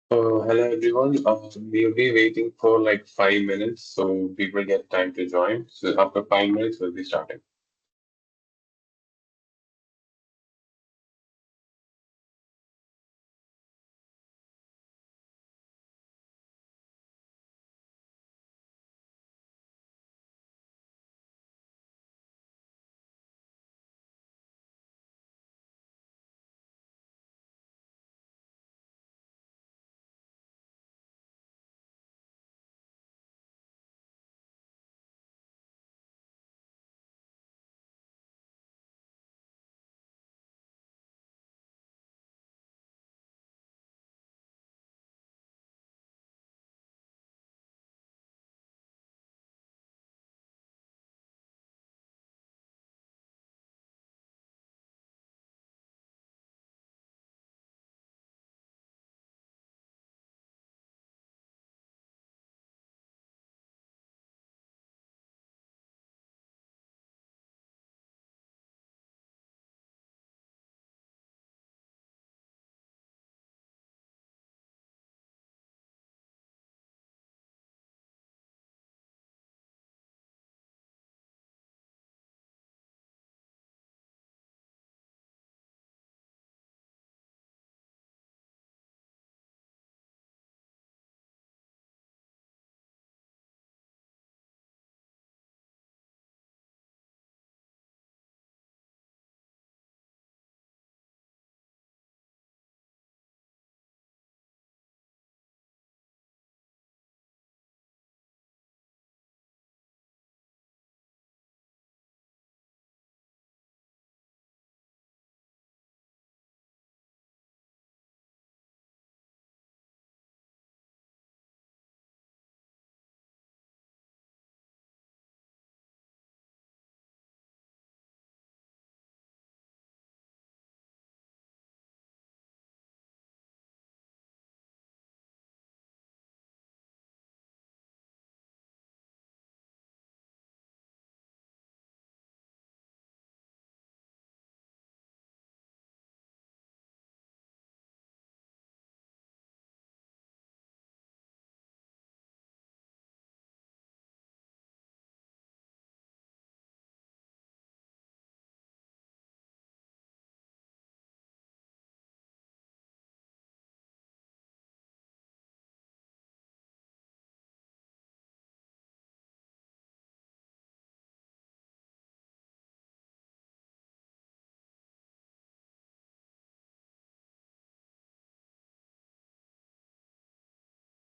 Hello everyone. We'll be waiting for like 5 minutes so people get time to join. So after 5 minutes, we'll be starting.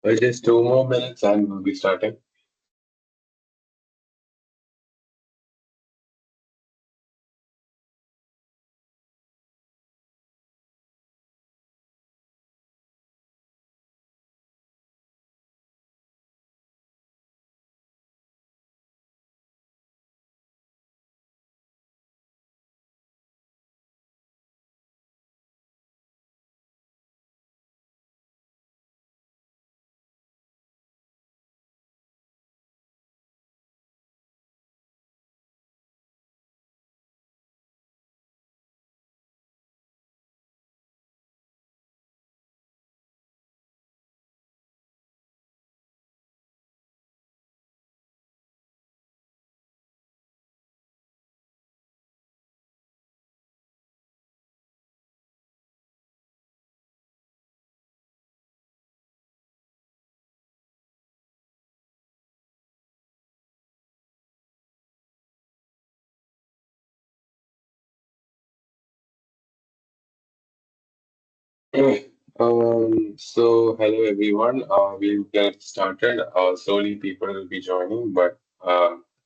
Well, just 2 more minutes and we'll be starting. Hello everyone. We'll get started. Slowly people will be joining, but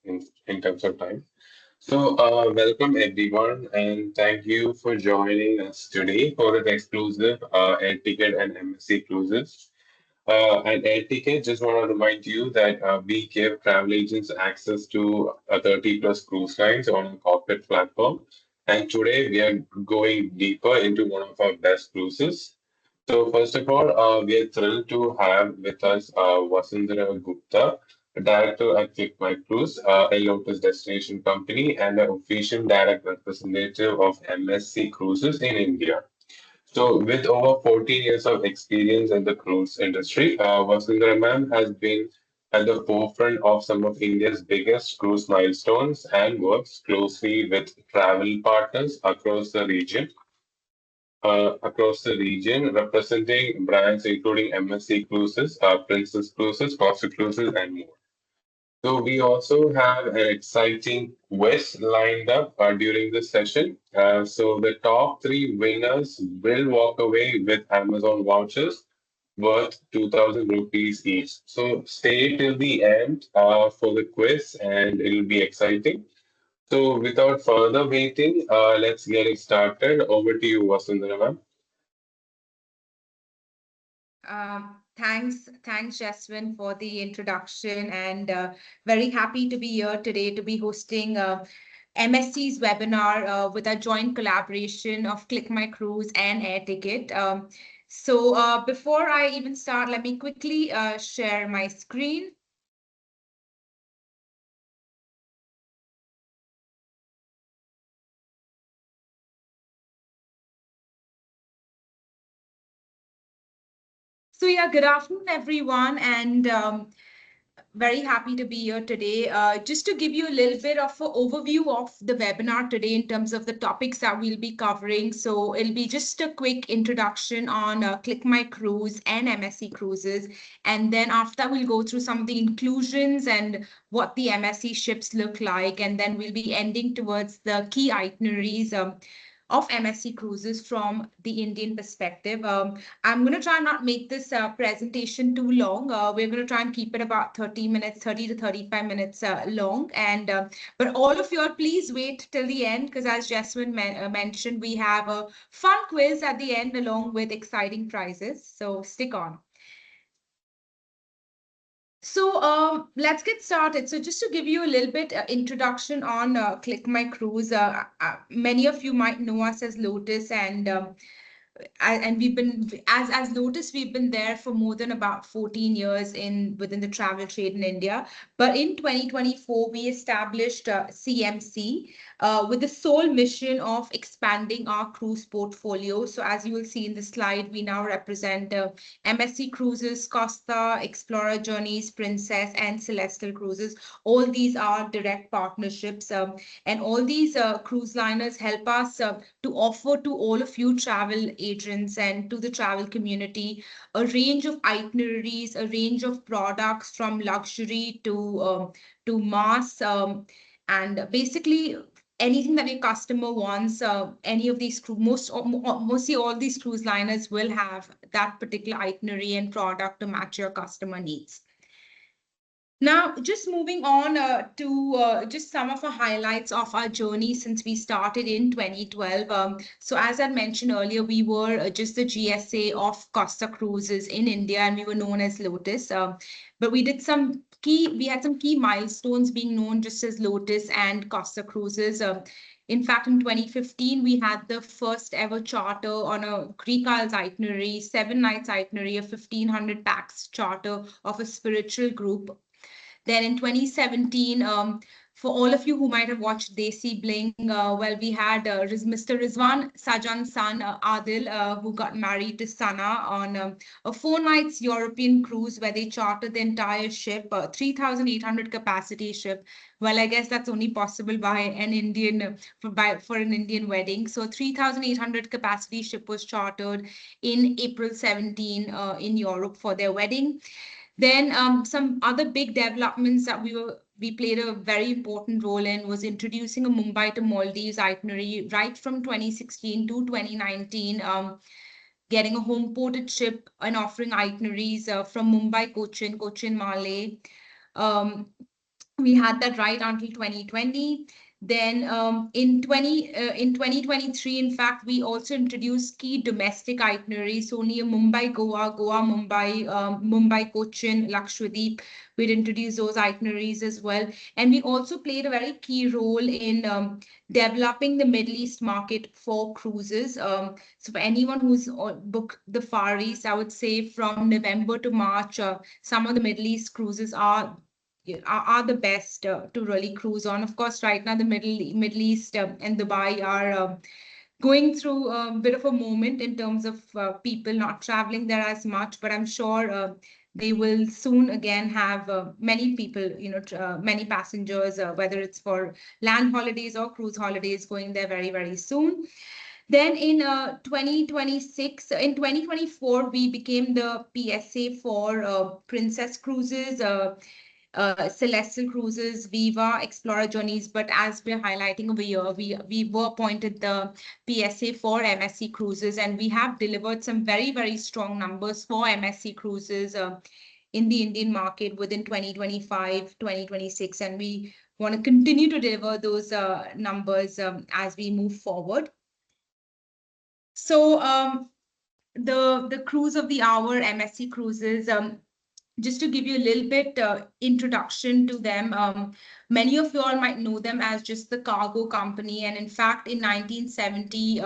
in terms of time. Welcome everyone, and thank you for joining us today for the exclusive air ticket and MSC Cruises. And AERTiCKET, just want to remind you that we give travel agents access to 30 plus cruise lines on our corporate platform. And today we are going deeper into one of our best cruises. So first of all, we are thrilled to have with us Vasundra Gupta, Director at ClickMy Cruise, a Lotus destination company, and the official direct representative of MSC Cruises in India. So, with over 14 years of experience in the cruise industry, Vasundra ma'am has been at the forefront of some of India's biggest cruise milestones and works closely with travel partners across the region, representing brands including MSC Cruises, Princess Cruises, Costa Cruises, and more. So we also have an exciting quiz lined up during this session. So the top three winners will walk away with Amazon vouchers worth 2,000 rupees each. So stay till the end for the quiz, and it'll be exciting. So without further waiting, let's get it started. Over to you, Vasundhara ma'am. Thanks, Jaswin, for the introduction, and very happy to be here today to be hosting MSC's webinar with a joint collaboration of Click My Cruise and AirTicket. Before I even start, let me quickly share my screen. So yeah, good afternoon, everyone, and very happy to be here today. Just to give you a little bit of an overview of the webinar today in terms of the topics that we'll be covering. So it'll be just a quick introduction on Click My Cruise and MSC Cruises. And then after that, we'll go through some of the inclusions and what the MSC ships look like. And then we'll be ending towards the key itineraries of MSC Cruises from the Indian perspective. I'm going to try and not make this presentation too long. We're going to try and keep it about 30 minutes, 30 to 35 minutes long. But all of you are, please wait till the end because as Jasmine mentioned, we have a fun quiz at the end along with exciting prizes. So stick on. So let's get started. So just to give you a little bit introduction on Click My Cruise, many of you might know us as Lotus, and we've been as Lotus, we've been there for more than about 14 years in within the travel trade in India. But in 2024, we established CMC with the sole mission of expanding our cruise portfolio. So as you will see in the slide, we now represent MSC Cruises, Costa, Explorer Journeys, Princess, and Celestial Cruises. All these are direct partnerships, and all these cruise liners help us to offer to all of you travel agents and to the travel community a range of itineraries, a range of products from luxury to mass, and basically anything that your customer wants. Any of these mostly all these cruise liners will have that particular itinerary and product to match your customer needs. Now, just moving on to just some of the highlights of our journey since we started in 2012. So as I mentioned earlier, we were just the GSA of Costa Cruises in India, and we were known as Lotus. But we had some key milestones being known just as Lotus and Costa Cruises. In fact, in 2015, we had the first ever charter on a Greek Isles itinerary, 7 nights itinerary, a 1,500 pax charter of a spiritual group. Then in 2017, for all of you who might have watched Desi Bling, well, we had Mr. Rizwan Sajan's son, Adil, who got married to Sana on a 4 nights European cruise where they chartered the entire ship, 3,800 capacity ship. Well, I guess that's only possible by an Indian, for an Indian wedding. So 3,800 capacity ship was chartered in April 17 in Europe for their wedding. Then some other big developments that we played a very important role in was introducing a Mumbai to Maldives itinerary right from 2016 to 2019, getting a home ported ship and offering itineraries from Mumbai, Cochin, Malé. Um, we had that right until 2020. Then in 2023, in fact, we also introduced key domestic itineraries, only a Mumbai, Goa, Mumbai, Mumbai, Cochin, Lakshadweep. We'd introduced those itineraries as well. And we also played a very key role in developing the Middle East market for cruises. So for anyone who's booked the Far East, I would say from November to March, some of the Middle East cruises are the best to really cruise on. Of course, right now the Middle East and Dubai are going through a bit of a moment in terms of people not traveling there as much, but I'm sure they will soon again have many people, many passengers, whether it's for land holidays or cruise holidays, going there very, very soon. Then in 2026, in 2024, we became the PSA for Princess Cruises, Celestial Cruises, Viva, Explorer Journeys. But as we're highlighting over here, we were appointed the PSA for MSC Cruises, and we have delivered some very, very strong numbers for MSC Cruises in the Indian market within 2025, 2026, and we want to continue to deliver those numbers as we move forward. So the cruise of the hour, MSC Cruises, just to give you a little bit introduction to them, many of you all might know them as just the cargo company. And in fact, in 1970,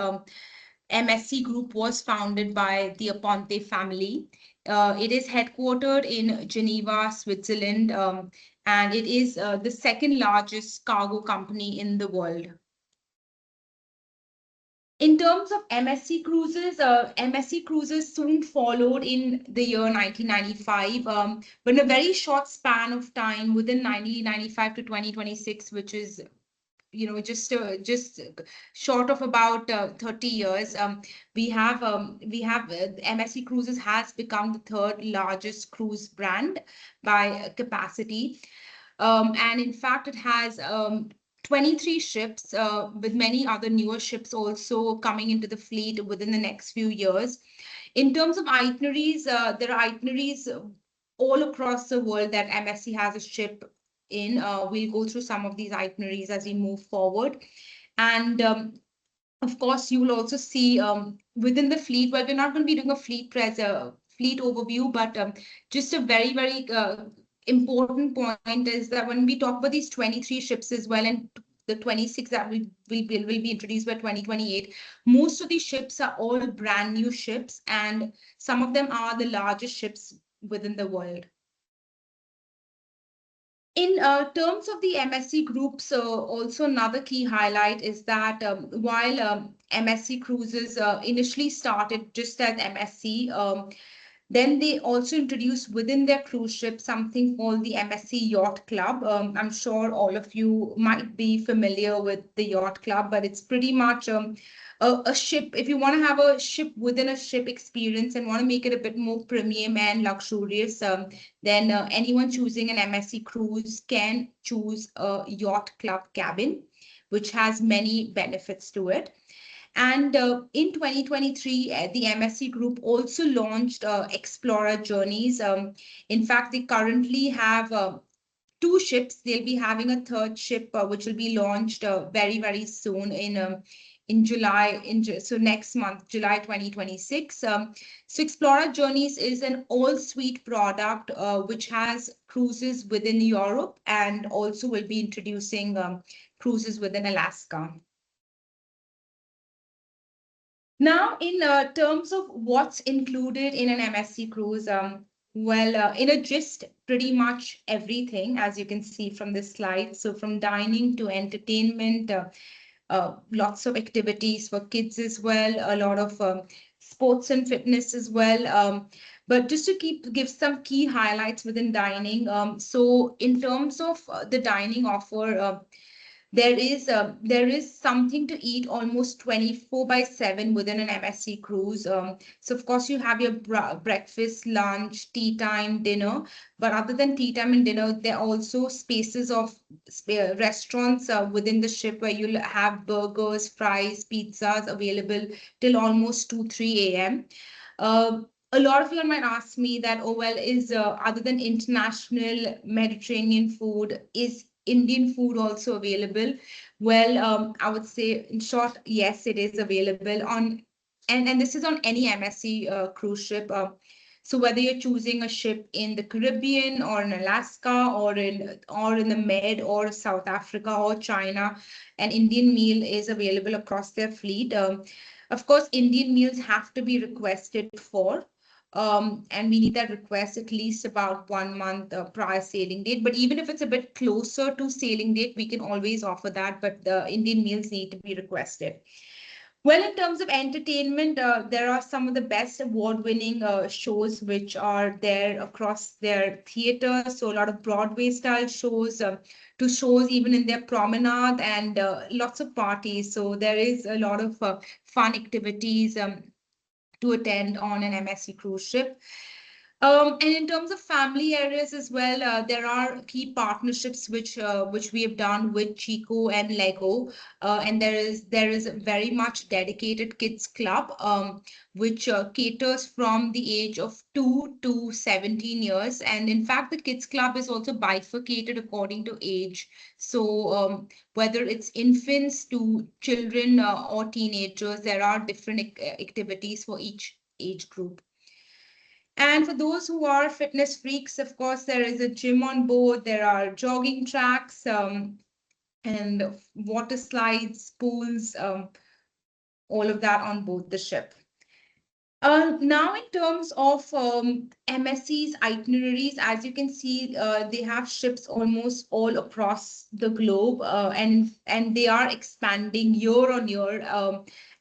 MSC Group was founded by the Aponte family. It is headquartered in Geneva, Switzerland, and it is the second largest cargo company in the world. In terms of MSC Cruises, MSC Cruises soon followed in the year 1995, but in a very short span of time within 1995 to 2026, which is just short of about 30 years, MSC Cruises has become the third largest cruise brand by capacity. And in fact, it has 23 ships, with many other newer ships also coming into the fleet within the next few years. In terms of itineraries, there are itineraries all across the world that MSC has a ship in. We'll go through some of these itineraries as we move forward. And of course, you will also see within the fleet, well, we're not going to be doing a fleet overview, but just a very, very important point is that when we talk about these 23 ships as well, and the 26 that will be introduced by 2028, most of these ships are all brand new ships, and some of them are the largest ships within the world. In terms of the MSC Group, so also another key highlight is that while MSC Cruises initially started just as MSC, then they also introduced within their cruise ship something called the MSC Yacht Club. I'm sure all of you might be familiar with the Yacht Club, but it's pretty much a ship. If you want to have a ship within a ship experience and want to make it a bit more premium and luxurious, then anyone choosing an MSC cruise can choose a Yacht Club cabin, which has many benefits to it. And in 2023, the MSC Group also launched Explorer Journeys. In fact, they currently have two ships. They'll be having a third ship, which will be launched very, very soon in July, so next month, July 2026. So Explorer Journeys is an all-suite product which has cruises within Europe and also will be introducing cruises within Alaska. Now, in terms of what's included in an MSC cruise, in a gist, pretty much everything, as you can see from this slide. So from dining to entertainment, lots of activities for kids as well, a lot of sports and fitness as well. But just to give some key highlights within dining. So in terms of the dining offer, there is something to eat almost 24/7 within an MSC cruise. So of course you have your breakfast, lunch, tea time, dinner. But other than tea time and dinner, there are also spaces of restaurants within the ship where you'll have burgers, fries, pizzas available till almost 2-3 a.m. A lot of you might ask me that, oh, well, is other than international Mediterranean food, is Indian food also available? Well, I would say in short, yes, it is available on, and this is on any MSC cruise ship. So whether you're choosing a ship in the Caribbean or in Alaska or in the Med or South Africa or China, an Indian meal is available across their fleet. Of course, Indian meals have to be requested for. And we need that request at least about 1 month prior sailing date. But even if it's a bit closer to sailing date, we can always offer that. But the Indian meals need to be requested. Well, in terms of entertainment, there are some of the best award-winning shows which are there across their theaters. So a lot of Broadway-style shows, to shows even in their promenade, and lots of parties. So there is a lot of fun activities to attend on an MSC cruise ship. And in terms of family areas as well, there are key partnerships which we have done with Chico and Lego, and there is a very much dedicated kids club, which caters from the age of 2 to 17 years, and in fact, the kids club is also bifurcated according to age. So whether it's infants to children or teenagers, there are different activities for each age group. And for those who are fitness freaks, of course, there is a gym on board. There are jogging tracks, and water slides, pools, all of that on board the ship. Now, in terms of MSC's itineraries, as you can see, they have ships almost all across the globe, and they are expanding year on year.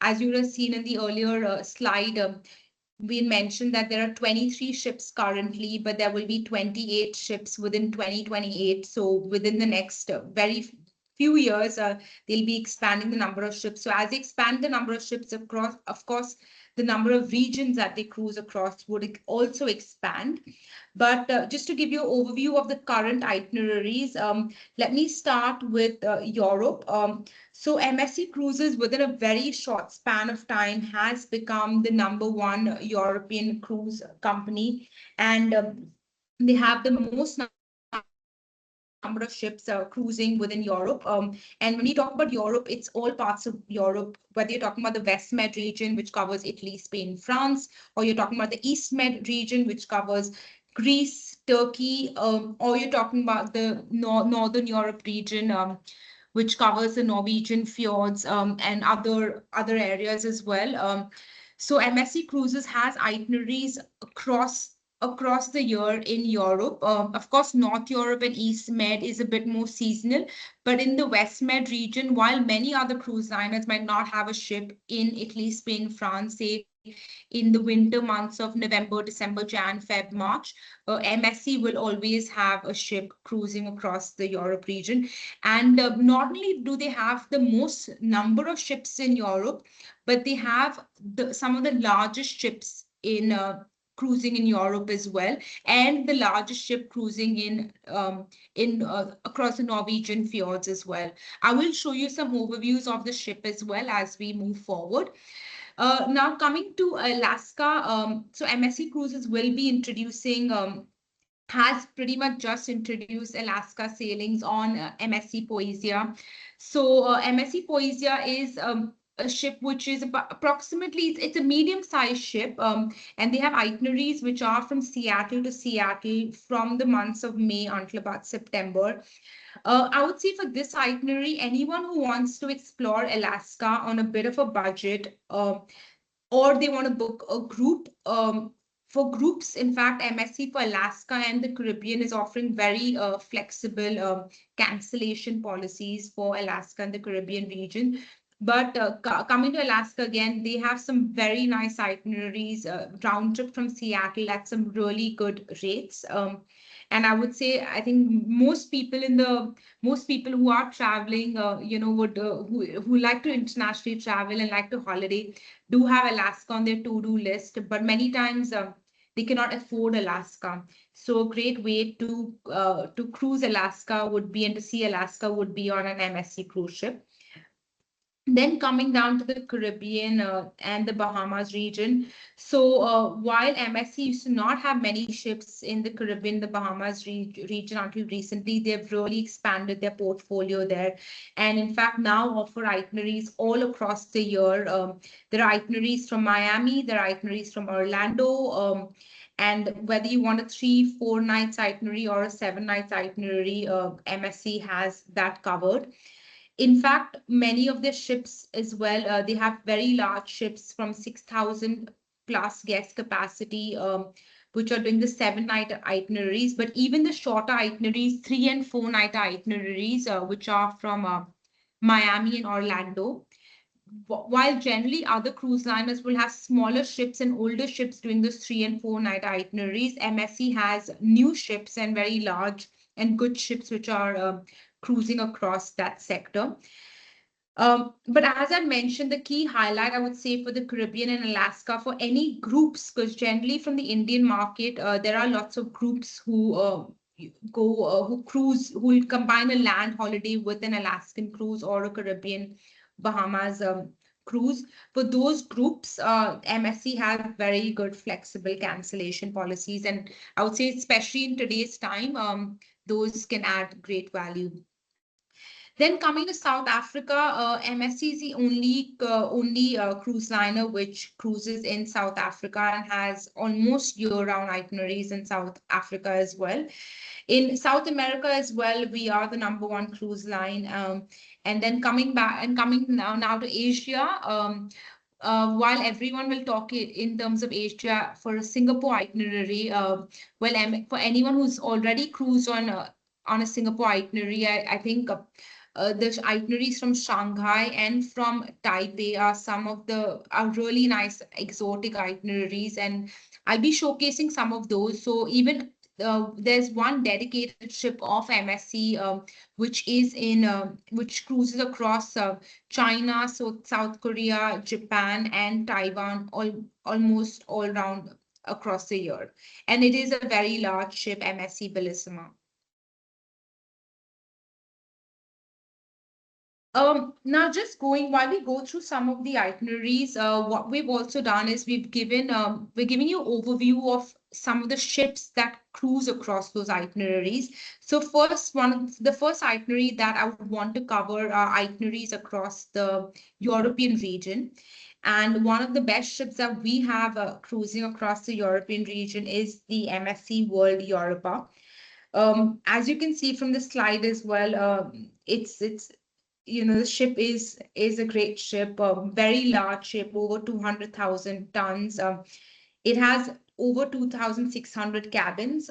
As you would have seen in the earlier slide, we mentioned that there are 23 ships currently, but there will be 28 ships within 2028. So within the next very few years, they'll be expanding the number of ships. So as they expand the number of ships across, of course, the number of regions that they cruise across would also expand. But just to give you an overview of the current itineraries, let me start with Europe. So MSC Cruises, within a very short span of time, has become the #1 European cruise company, and they have the most number of ships cruising within Europe. And when we talk about Europe, it's all parts of Europe, whether you're talking about the West Med region, which covers Italy, Spain, France, or you're talking about the East Med region, which covers Greece, Turkey, or you're talking about the Northern Europe region, which covers the Norwegian fjords, and other areas as well. So MSC Cruises has itineraries across the year in Europe. Of course, North Europe and East Med is a bit more seasonal, but in the West Med region, while many other cruise liners might not have a ship in Italy, Spain, France, say in the winter months of November, December, Jan, Feb, March, MSC will always have a ship cruising across the Europe region. And not only do they have the most number of ships in Europe, but they have some of the largest ships in cruising in Europe as well, and the largest ship cruising in across the Norwegian fjords as well. I will show you some overviews of the ship as well as we move forward. Now coming to Alaska, so MSC Cruises will be introducing has pretty much just introduced Alaska sailings on MSC Poesia. So MSC Poesia is a ship which is approximately, it's a medium-sized ship, and they have itineraries which are from Seattle to Seattle from the months of May until about September. I would say for this itinerary, anyone who wants to explore Alaska on a bit of a budget, or they want to book a group. For groups, in fact, MSC for Alaska and the Caribbean is offering very flexible cancellation policies for Alaska and the Caribbean region. But coming to Alaska again, they have some very nice itineraries, round trip from Seattle at some really good rates. And I would say, I think most people who are traveling, would who like to internationally travel and like to holiday, do have Alaska on their to-do list, but many times they cannot afford Alaska. So a great way to cruise Alaska would be, and to see Alaska would be on an MSC cruise ship. Then coming down to the Caribbean and the Bahamas region. So while MSC used to not have many ships in the Caribbean, the Bahamas region until recently, they've really expanded their portfolio there. And in fact, now offer itineraries all across the year. There are itineraries from Miami, there are itineraries from Orlando, and whether you want a 3-4 nights itinerary or a 7 nights itinerary, MSC has that covered. In fact, many of the ships as well, they have very large ships from 6,000 plus guest capacity, which are doing the 7-night itineraries. But even the shorter itineraries, 3 and 4 night itineraries, which are from Miami and Orlando, while generally other cruise liners will have smaller ships and older ships doing those 3 and 4 night itineraries, MSC has new ships and very large and good ships which are cruising across that sector. But as I mentioned, the key highlight I would say for the Caribbean and Alaska for any groups, because generally from the Indian market, there are lots of groups who who cruise, who will combine a land holiday with an Alaskan cruise or a Caribbean Bahamas cruise. For those groups, MSC has very good flexible cancellation policies, and I would say especially in today's time, those can add great value. Then coming to South Africa, MSC is the only cruise liner which cruises in South Africa and has almost year-round itineraries in South Africa as well. In South America as well, we are the #1 cruise line. And then coming now to Asia. While everyone will talk in terms of Asia for a Singapore itinerary, for anyone who's already cruised on a Singapore itinerary, I think the itineraries from Shanghai and from Taipei are some of the are really nice exotic itineraries, and I'll be showcasing some of those. So even there's one dedicated ship of MSC, which cruises across China, so South Korea, Japan, and Taiwan, almost all around across the year. And it is a very large ship, MSC Bellissima. Now just while we go through some of the itineraries, what we've also done is we're giving you overview of some of the ships that cruise across those itineraries. So the first itinerary that I would want to cover are itineraries across the European region. And one of the best ships that we have cruising across the European region is the MSC World Europa. As you can see from the slide as well, it's the ship is a great ship, a very large ship, over 200,000 tons. It has over 2,600 cabins.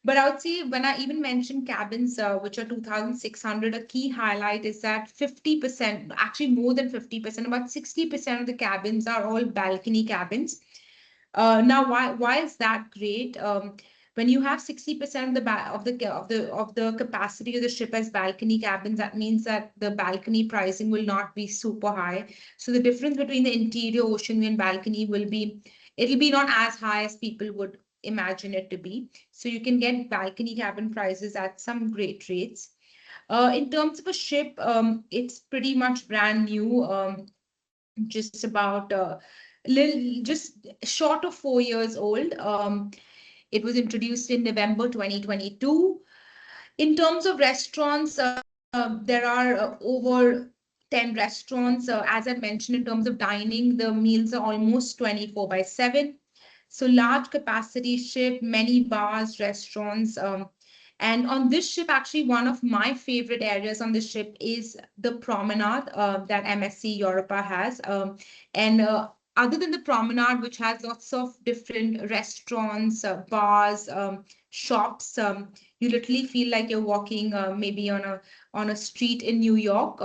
But I would say when I even mention cabins, which are 2,600, a key highlight is that 50%, actually more than 50%, about 60% of the cabins are all balcony cabins. Now, why is that great? When you have 60% of the capacity of the ship as balcony cabins, that means that the balcony pricing will not be super high. So the difference between the interior ocean view and balcony it'll be not as high as people would imagine it to be. So you can get balcony cabin prices at some great rates. In terms of a ship, it's pretty much brand new. Just about just short of 4 years old. It was introduced in November 2022. In terms of restaurants, there are over 10 restaurants. As I mentioned, in terms of dining, the meals are almost 24/7. So large capacity ship, many bars, restaurants. And on this ship, actually, one of my favorite areas on the ship is the promenade that MSC Europa has. And other than the promenade, which has lots of different restaurants, bars, shops, you literally feel like you're walking maybe on a street in New York.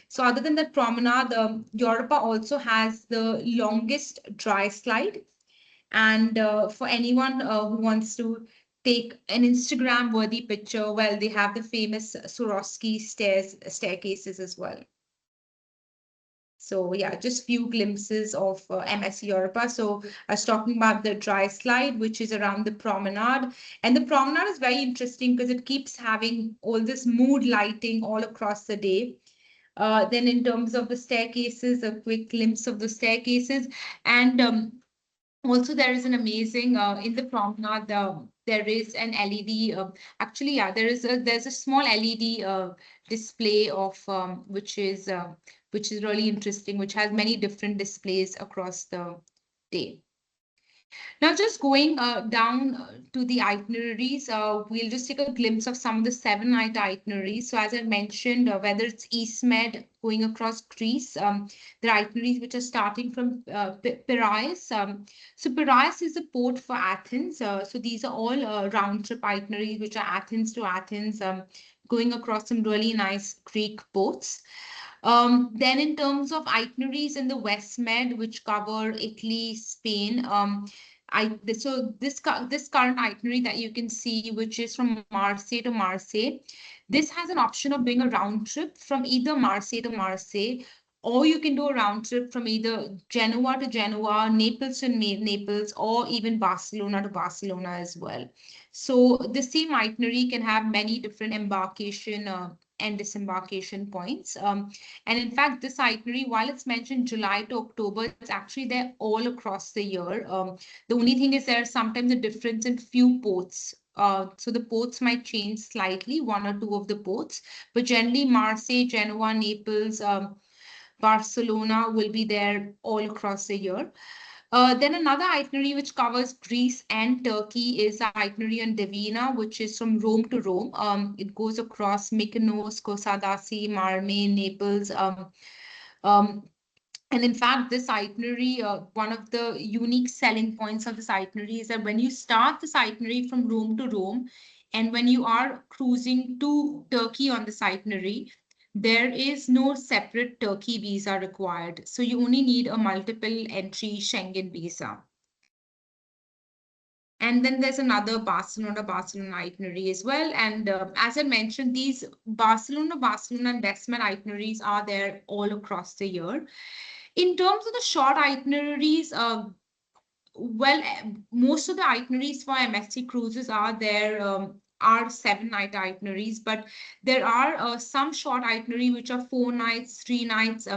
So other than that promenade, Europa also has the longest dry slide. And for anyone who wants to take an Instagram worthy picture, well, they have the famous Swarovski staircases as well. So yeah, just few glimpses of MSC Europa. So I was talking about the dry slide, which is around the promenade. And the promenade is very interesting because it keeps having all this mood lighting all across the day. Then in terms of the staircases, a quick glimpse of the staircases. And also there is an amazing in the promenade, there is an LED. Actually, yeah, there's a small LED display of which is really interesting, which has many different displays across the day. Now, just going down to the itineraries, we'll just take a glimpse of some of the 7-night itineraries. So as I mentioned, whether it's East Med going across Greece, there are itineraries which are starting from Piraeus. So Piraeus is a port for Athens. So these are all round-trip itineraries, which are Athens to Athens, going across some really nice Greek ports. Then in terms of itineraries in the West Med, which cover Italy, Spain, this current itinerary that you can see, which is from Marseille to Marseille, this has an option of doing a round trip from either Marseille to Marseille, or you can do a round trip from either Genoa to Genoa, Naples to Naples, or even Barcelona to Barcelona as well. So the same itinerary can have many different embarkation and disembarkation points. And in fact, this itinerary, while it's mentioned July to October, it's actually there all across the year. The only thing is there's sometimes a difference in few ports. So the ports might change slightly, one or two of the ports, but generally Marseille, Genoa, Naples, Barcelona will be there all across the year. Then another itinerary which covers Greece and Turkey is the itinerary on Divina, which is from Rome to Rome. It goes across Mykonos, Kosadasi, Marmain, Naples. Um, and in fact, this itinerary, one of the unique selling points of this itinerary is that when you start this itinerary from Rome to Rome, and when you are cruising to Turkey on this itinerary, there is no separate Turkey visa required. So you only need a multiple entry Schengen visa. And then there's another Barcelona itinerary as well. And as I mentioned, these Barcelona and Westman itineraries are there all across the year. In terms of the short itineraries, well, most of the itineraries for MSC Cruises are there, are 7 night itineraries, but there are some short itinerary which are 4 nights, 3 nights.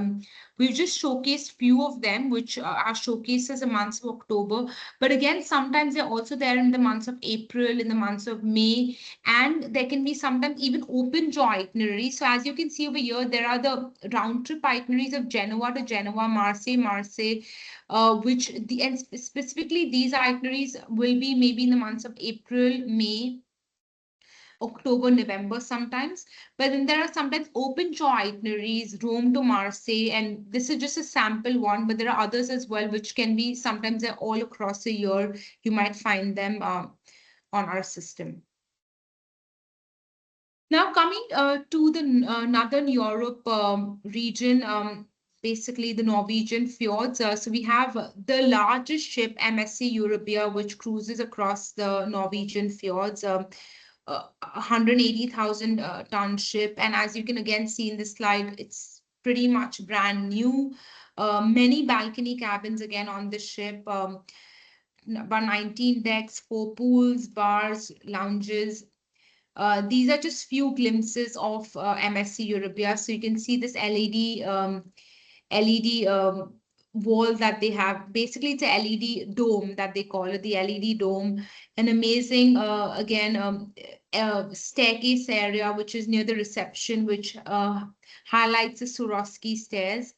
We've just showcased few of them, which are showcased as the months of October. But again, sometimes they're also there in the months of April, in the months of May, and there can be sometimes even open jaw itineraries. So as you can see over here, there are the round trip itineraries of Genoa to Genoa, Marseille, which and specifically these itineraries will be maybe in the months of April, May, October, November sometimes. But then there are sometimes open jaw itineraries, Rome to Marseille, and this is just a sample one, but there are others as well, which can be sometimes they're all across the year. You might find them on our system. Now coming to the Northern Europe region, basically the Norwegian fjords. So we have the largest ship, MSC Europea, which cruises across the Norwegian fjords. 180,000 ton ship, and as you can again see in this slide, it's pretty much brand new. Many balcony cabins again on the ship. About 19 decks, 4 pools, bars, lounges. These are just few glimpses of MSC Europea. So you can see this LED wall that they have. Basically, it's a LED dome that they call it, the LED dome. An amazing, again, staircase area, which is near the reception, which highlights the Swarovski stairs.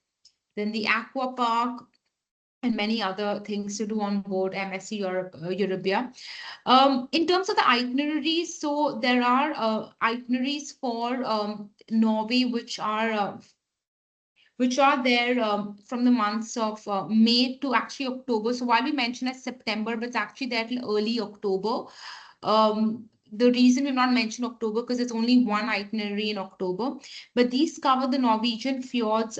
Then the aqua park and many other things to do on board MSC Europea. In terms of the itineraries, so there are itineraries for Norway, which are there from the months of May to actually October. So while we mention as September, but it's actually there till early October. The reason we've not mentioned October because it's only one itinerary in October, but these cover the Norwegian fjords.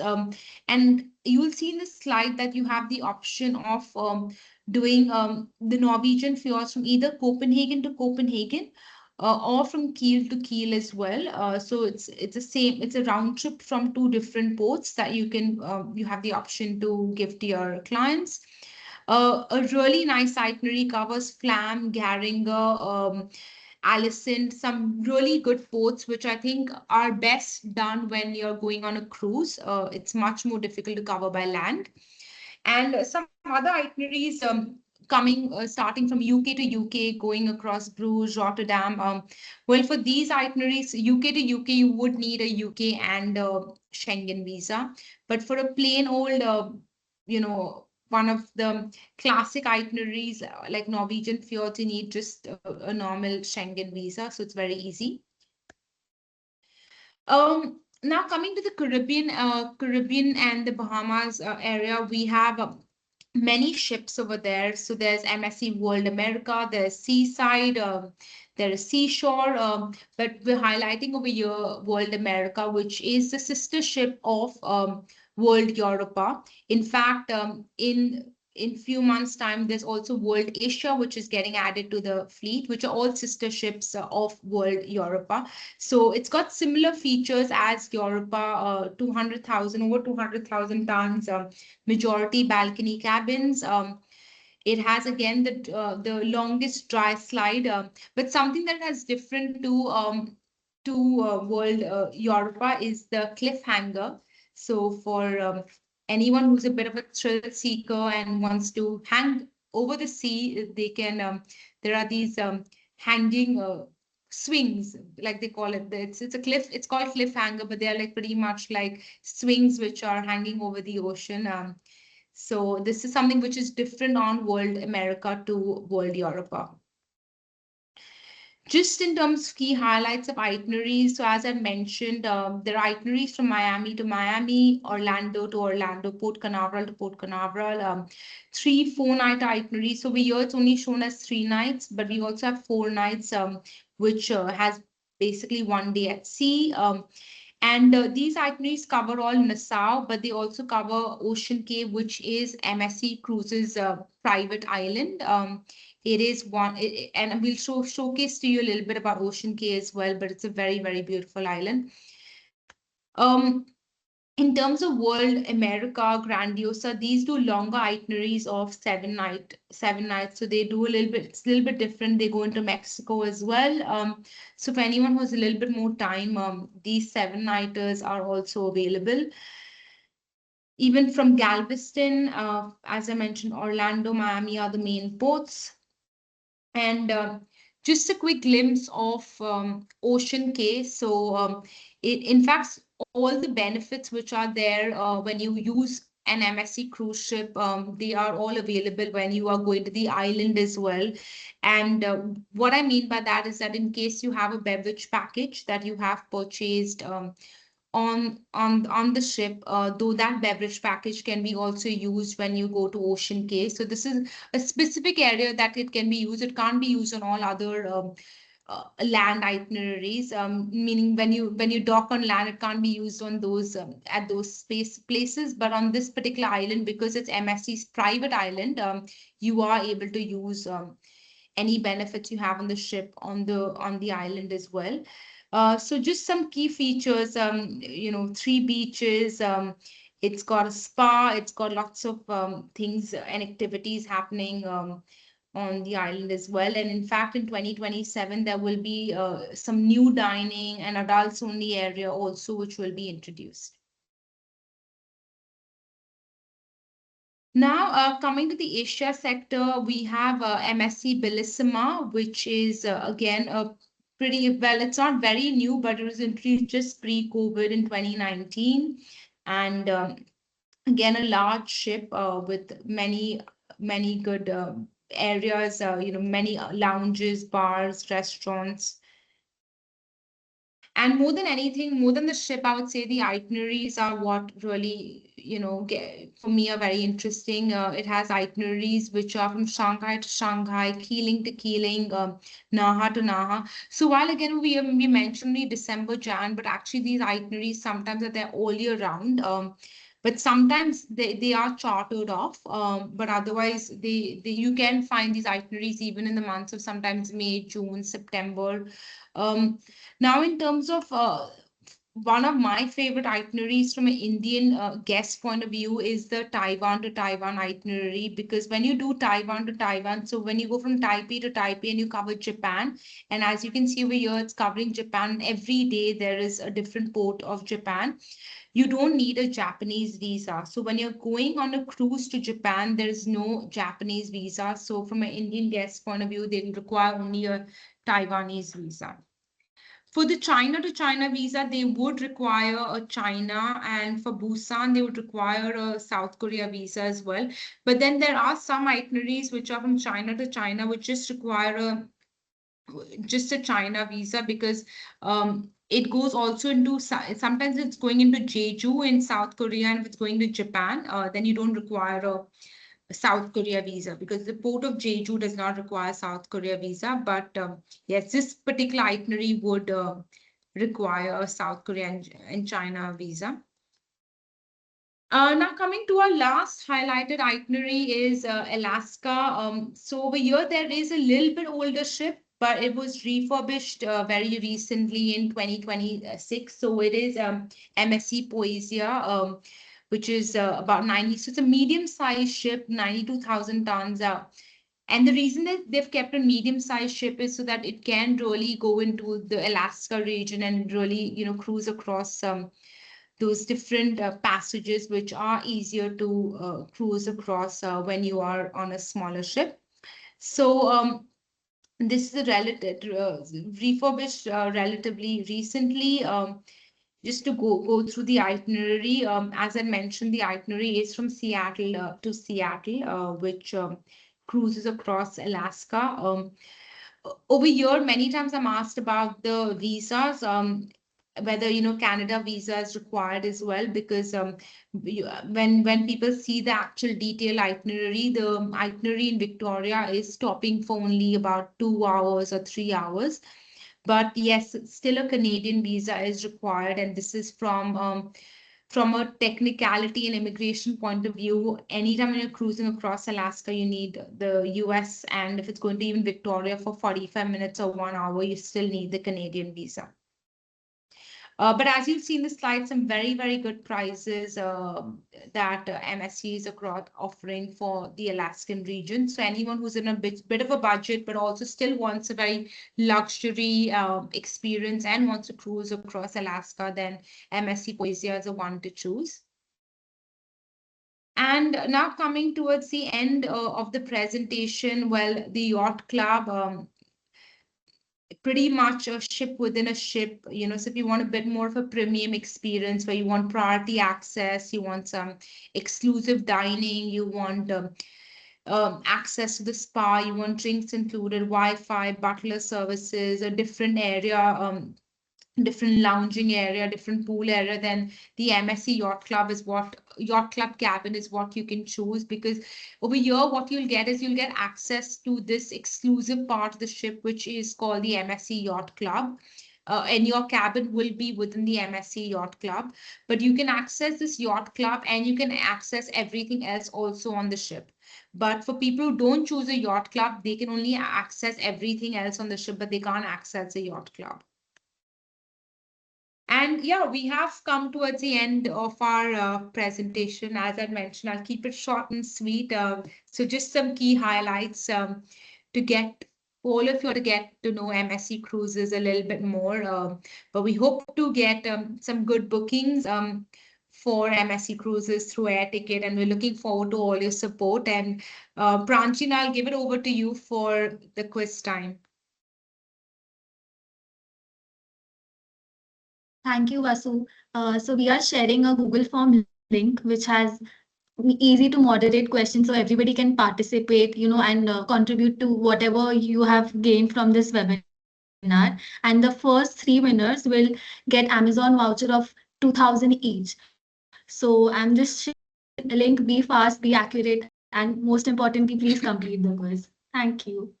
And you will see in the slide that you have the option of doing the Norwegian fjords from either Copenhagen to Copenhagen, or from Kiel to Kiel as well. So it's a round trip from 2 different ports that you have the option to give to your clients. A really nice itinerary covers Flam, Garinger, Allison, some really good ports, which I think are best done when you're going on a cruise. It's much more difficult to cover by land. And some other itineraries starting from UK to UK, going across Bruges, Rotterdam. Well, for these itineraries, UK to UK, you would need a UK and Schengen visa. But for a plain old, one of the classic itineraries like Norwegian fjords, you need just a normal Schengen visa. So it's very easy. Now coming to the Caribbean and the Bahamas area, we have many ships over there. So there's MSC World America, there's Seaside, there is Seashore, but we're highlighting over here World America, which is the sister ship of World Europa. In fact, in few months' time, there's also World Asia, which is getting added to the fleet, which are all sister ships of World Europa. So it's got similar features as Europa, 200,000, over 200,000 tons, majority balcony cabins. It has again the longest dry slide, but something that has different to World Europa is the cliffhanger. So for anyone who's a bit of a thrill seeker and wants to hang over the sea, they can. There are these hanging swings, like they call it. It's a cliff. It's called cliffhanger, but they are like pretty much like swings which are hanging over the ocean. So this is something which is different on World America to World Europa. Just in terms of key highlights of itineraries, so as I mentioned, there are itineraries from Miami to Miami, Orlando to Orlando, Port Canaveral to Port Canaveral, 3 4 night itineraries. So here it's only shown as 3 nights, but we also have 4 nights, which has basically 1 day at sea. And these itineraries cover all Nassau, but they also cover Ocean Cave, which is MSC Cruises private island. It is one, and we'll showcase to you a little bit about Ocean Cave as well, but it's a very, very beautiful island. Um, in terms of World America Grandiosa, these do longer itineraries of 7 nights. So they do a little bit, it's a little bit different. They go into Mexico as well. So for anyone who has a little bit more time, these 7 nighters are also available. Even from Galveston, as I mentioned, Orlando, Miami are the main ports. And just a quick glimpse of Ocean Cay. So in fact, all the benefits which are there when you use an MSC cruise ship, they are all available when you are going to the island as well. And what I mean by that is that in case you have a beverage package that you have purchased on the ship, though that beverage package can be also used when you go to Ocean Cay. So this is a specific area that it can be used. It can't be used on all other land itineraries. Meaning when you dock on land, it can't be used on those at those space places. But on this particular island, because it's MSC's private island, you are able to use any benefits you have on the ship on the island as well. So just some key features, 3 beaches, it's got a spa, it's got lots of things and activities happening on the island as well. And in fact, in 2027, there will be some new dining and adults only area also, which will be introduced. Now, coming to the Asia sector, we have MSC Bellissima, which is again a pretty well, it's not very new, but it was introduced just pre-COVID in 2019. And again, a large ship with many good areas, many lounges, bars, restaurants. And more than anything, more than the ship, I would say the itineraries are what really, for me are very interesting. It has itineraries which are from Shanghai to Shanghai, Keeling to Keeling, Naha to Naha. So while again we mentioned the December, Jan, but actually these itineraries sometimes are there all year round. But sometimes they are chartered off, but otherwise you can find these itineraries even in the months of sometimes May, June, September. Now, in terms of one of my favorite itineraries from an Indian guest point of view is the Taiwan to Taiwan itinerary, because when you do Taiwan to Taiwan, so when you go from Taipei to Taipei and you cover Japan, and as you can see over here, it's covering Japan. Every day there is a different port of Japan. You don't need a Japanese visa. So when you're going on a cruise to Japan, there is no Japanese visa. So from an Indian guest point of view, they require only a Taiwanese visa. For the China to China visa, they would require a China, and for Busan, they would require a South Korea visa as well. But then there are some itineraries which are from China to China, which just require just a China visa, because it goes also into sometimes it's going into Jeju in South Korea, and if it's going to Japan, then you don't require South Korea visa, because the port of Jeju does not require South Korea visa. But yes, this particular itinerary would require a South Korea and China visa. Now coming to our last highlighted itinerary is Alaska. So over here there is a little bit older ship, but it was refurbished very recently in 2026. So it is MSC Poesia, which is about 90. So it's a medium-sized ship, 92,000 tons. And the reason that they've kept a medium-sized ship is so that it can really go into the Alaska region and really, cruise across those different passages which are easier to cruise across when you are on a smaller ship. So this is a relative refurbished relatively recently. Just to go through the itinerary, as I mentioned, the itinerary is from Seattle to Seattle, which cruises across Alaska. Over here, many times I'm asked about the visas, whether Canada visa is required as well, because when people see the actual detailed itinerary, the itinerary in Victoria is stopping for only about 2 hours or 3 hours. But yes, still a Canadian visa is required, and this is from a technicality and immigration point of view. Anytime when you're cruising across Alaska, you need the US, and if it's going to even Victoria for 45 minutes or 1 hour, you still need the Canadian visa. But as you've seen the slide, some very, very good prices that MSC is across offering for the Alaskan region. So anyone who's in a bit of a budget, but also still wants a very luxury experience and wants to cruise across Alaska, then MSC Poesia is the one to choose. And now coming towards the end of the presentation, well, the Yacht Club, pretty much a ship within a ship, so if you want a bit more of a premium experience where you want priority access, you want some exclusive dining, you want access to the spa, you want drinks included, Wi-Fi, butler services, a different area, different lounging area, different pool area, then the MSC Yacht Club cabin is what you can choose. Because over here, what you'll get is you'll get access to this exclusive part of the ship, which is called the MSC Yacht Club. And your cabin will be within the MSC Yacht Club, but you can access this yacht club and you can access everything else also on the ship. But for people who don't choose a yacht club, they can only access everything else on the ship, but they can't access a yacht club. And yeah, we have come towards the end of our presentation. As I mentioned, I'll keep it short and sweet. So just some key highlights to get all of you to get to know MSC Cruises a little bit more. But we hope to get some good bookings for MSC Cruises through AERTiCKET, and we're looking forward to all your support. And Pranchina, I'll give it over to you for the quiz time. Thank you, Vasu. So we are sharing a Google Form link which has easy to moderate questions so everybody can participate, and contribute to whatever you have gained from this webinar. And the first 3 winners will get Amazon voucher of 2,000 each. So I'm just sharing the link. Be fast, be accurate, and most importantly, please complete the quiz. Thank you.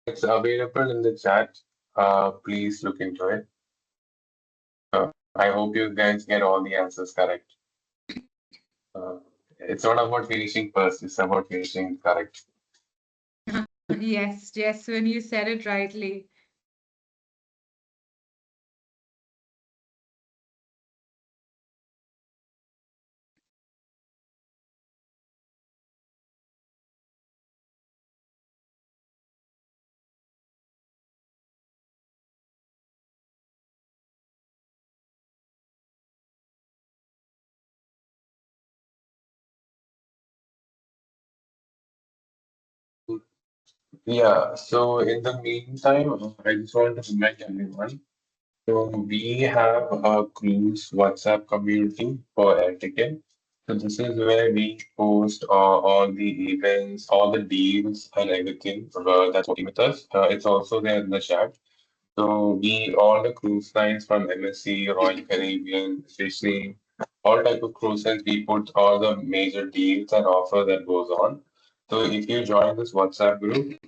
It's available in the chat. Please look into it. I hope you guys get all the answers correct. It's not about finishing first, it's about finishing correct. Yes, yes, when you said it rightly. Yeah, so in the meantime, I just want to remind everyone. So we have a cruise WhatsApp community for air ticket. So this is where we post all the events, all the deals and everything that's working with us. It's also there in the chat. So we all the cruise lines from MSC, Royal Caribbean, especially all type of cruises. We put all the major deals and offer that goes on. So if you join this WhatsApp group,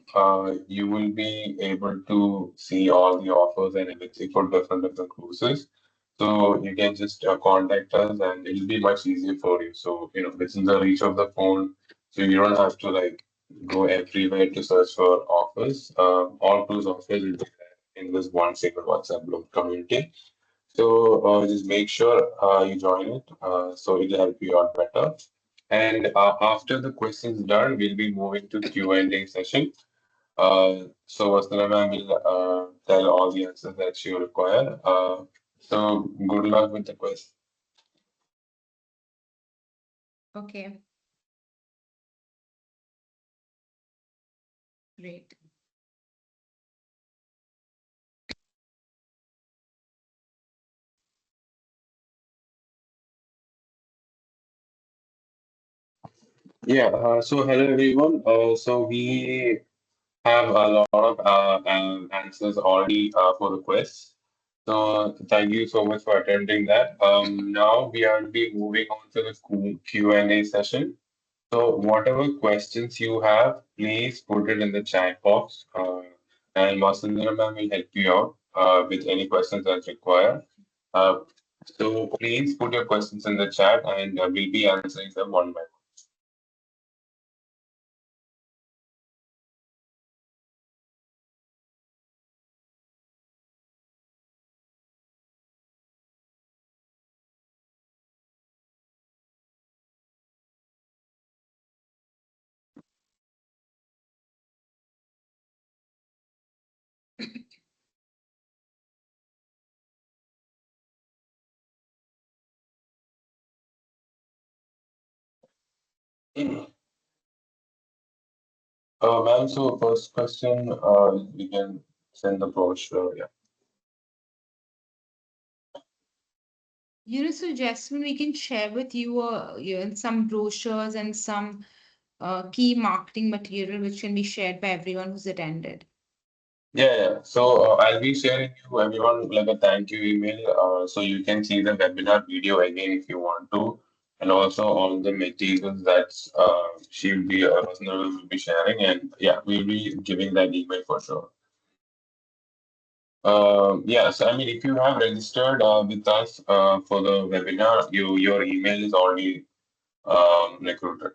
you will be able to see all the offers and everything for different cruises. So you can just contact us, and it'll be much easier for you. So within the reach of the phone, so you don't have to like go everywhere to search for offers. All cruise offers will be there in this one single WhatsApp group community. So just make sure you join it. So it'll help you out better. And after the questions done, we'll be moving to Q&A session. So Vasundra ma'am will tell all the answers that you require. So good luck with the question. Okay, great. Yeah. So hello everyone. So we have a lot of answers already for the quiz. So thank you so much for attending that. Now we are be moving on to the Q&A session. So whatever questions you have, please put it in the chat box, and Vasundra ma'am will help you out with any questions that's required. Uh, so please put your questions in the chat, and we'll be answering them one by one. Ma'am, so first question, we can send the brochure. Yeah. So Jasmine, we can share with you, some brochures and some key marketing material which can be shared by everyone who's attended. Yeah. So I'll be sharing you everyone like a thank you email, so you can see the webinar video again if you want to, and also all the materials that she'll be Vasundra will be sharing, and yeah, we'll be giving that email for sure. Yeah, so I mean, if you have registered with us for the webinar, your email is already recruited.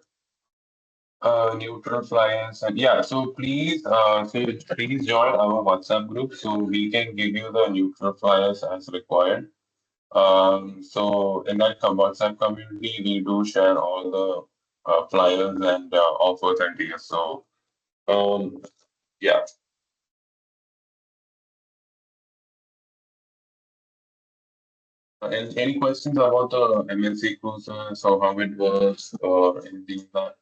Neutral flyers and yeah, so please join our WhatsApp group so we can give you the neutral flyers as required. So in that WhatsApp community, we do share all the flyers and offers and deals. So yeah. And any questions about the MSC Cruises or how it works or anything like that?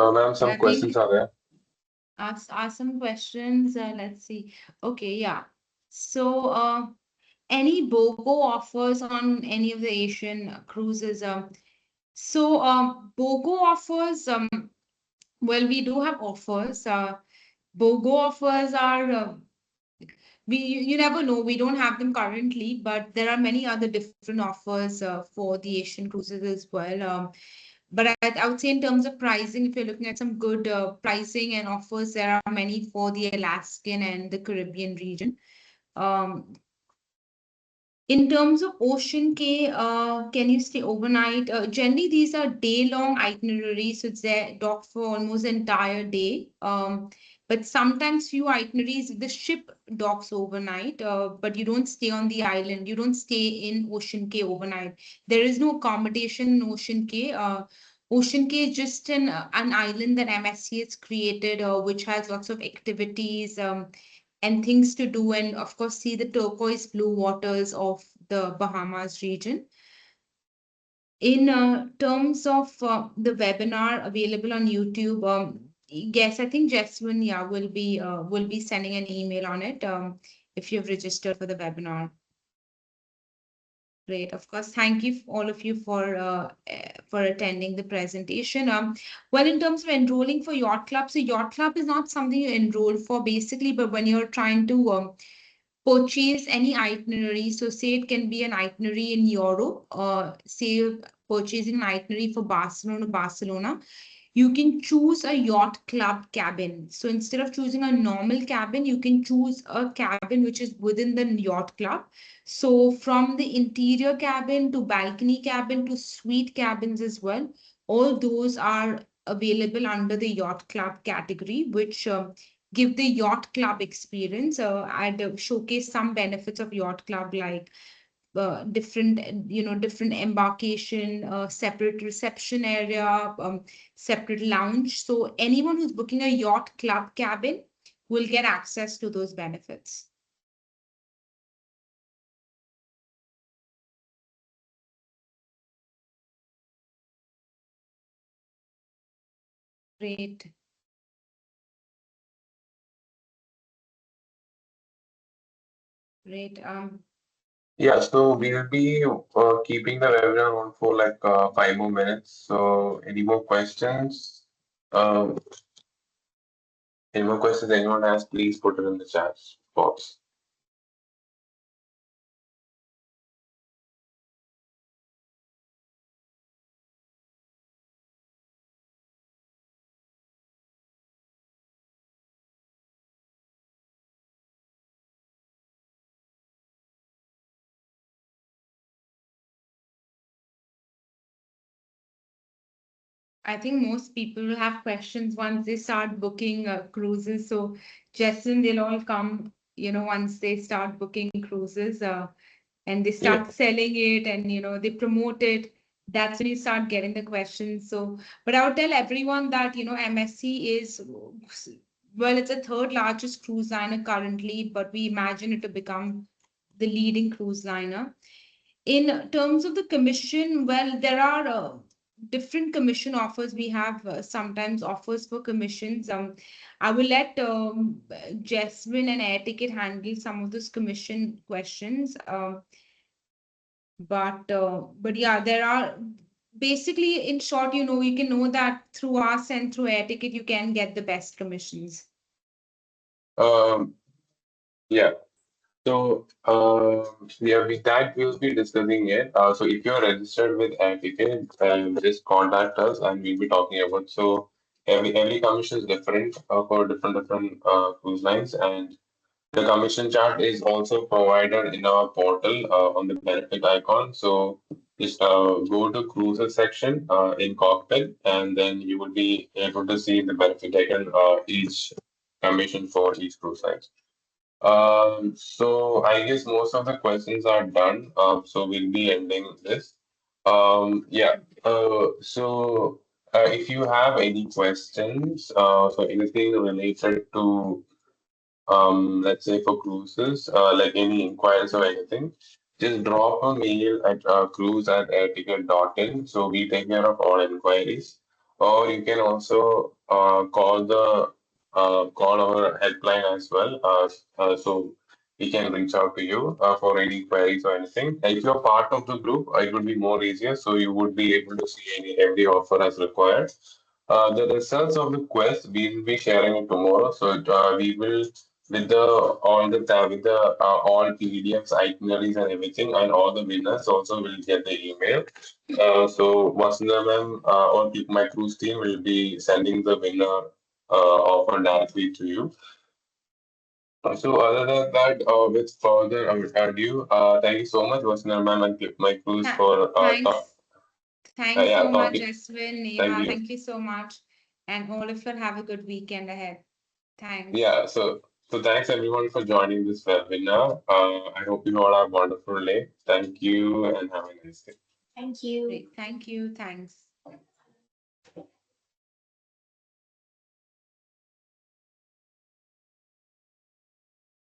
Ma'am, some Yeah, thank questions you. are there. Ask some questions. Let's see. Okay, yeah. So, any BOGO offers on any of the Asian cruises? BOGO offers. Well, we do have offers. BOGO offers are you never know. We don't have them currently, but there are many other different offers for the Asian cruises as well. But I would say in terms of pricing, if you're looking at some good pricing and offers, there are many for the Alaskan and the Caribbean region. Um, in terms of Ocean K, can you stay overnight? Generally, these are day-long itineraries, so it's there docked for almost the entire day. But sometimes few itineraries, the ship docks overnight, but you don't stay on the island. You don't stay in Ocean K overnight. There is no accommodation in Ocean K. Ocean K is just an island that MSC has created, which has lots of activities. And things to do, and of course see the turquoise blue waters of the Bahamas region. In terms of the webinar available on YouTube, yes, I think Jeswin, yeah, will be sending an email on it if you've registered for the webinar. Great. Of course, thank you all of you for attending the presentation. Well, in terms of enrolling for Yacht Club, so Yacht Club is not something you enroll for basically, but when you're trying to purchase any itinerary, so say it can be an itinerary in Europe, say purchasing an itinerary for Barcelona, you can choose a yacht club cabin. So instead of choosing a normal cabin, you can choose a cabin which is within the yacht club. So from the interior cabin to balcony cabin to suite cabins as well, all those are available under the yacht club category, which give the yacht club experience. I'd showcase some benefits of yacht club like different different embarkation, separate reception area, separate lounge. So anyone who's booking a yacht club cabin will get access to those benefits. Great. Great. Yeah, so we'll be keeping the webinar on for like 5 more minutes. So any more questions? Um, any more questions anyone has, please put it in the chat box. I think most people will have questions once they start booking cruises. So, Justin, they'll all come, once they start booking cruises and they Yeah. start selling it and, they promote it. That's when you start getting the questions. So, but I'll tell everyone that, MSC is, well, it's a third largest cruise liner currently, but we imagine it to become the leading cruise liner. In terms of the commission, well, there are different commission offers. We have sometimes offers for commissions. I will let Jasmine and AERTiCKET handle some of those commission questions. But yeah, there are basically, in short, you can know that through us and through AERTiCKET, you can get the best commissions. Um, yeah. So, yeah, with that, we'll be discussing it. So, if you're registered with AirTicket, just contact us and we'll be talking about. So, every commission is different for different cruise lines, and the commission chart is also provided in our portal on the benefit icon. So, just go to cruises section in cockpit, and then you will be able to see the benefit icon each commission for each cruise line. So I guess most of the questions are done. So we'll be ending this. Yeah. If you have any questions, so anything related to let's say for cruises, like any inquiries or anything, just drop a mail at cruise@airticket.in. So we take care of all inquiries. Or you can also call our helpline as well. So we can reach out to you for any queries or anything. If you're part of the group, it would be more easier. So you would be able to see every offer as required. The results of the quest we will be sharing it tomorrow. So we will with the all PDFs, itineraries, and everything, and all the winners also will get the email. So Vasundra ma'am or my cruise team will be sending the winner offer directly to you. So other than that, with further ado, thank you so much, Vasundra ma'am and Clip My Cruise for Thanks. Thanks yeah so much, talking. Jasmine, Thank Neha. you. Thank you so much. And all of you have a good weekend ahead. Thanks. Yeah, so thanks everyone for joining this webinar. I hope you all have a wonderful day. Thank you and have a nice day. Thank you. Great. Thank you. Thanks.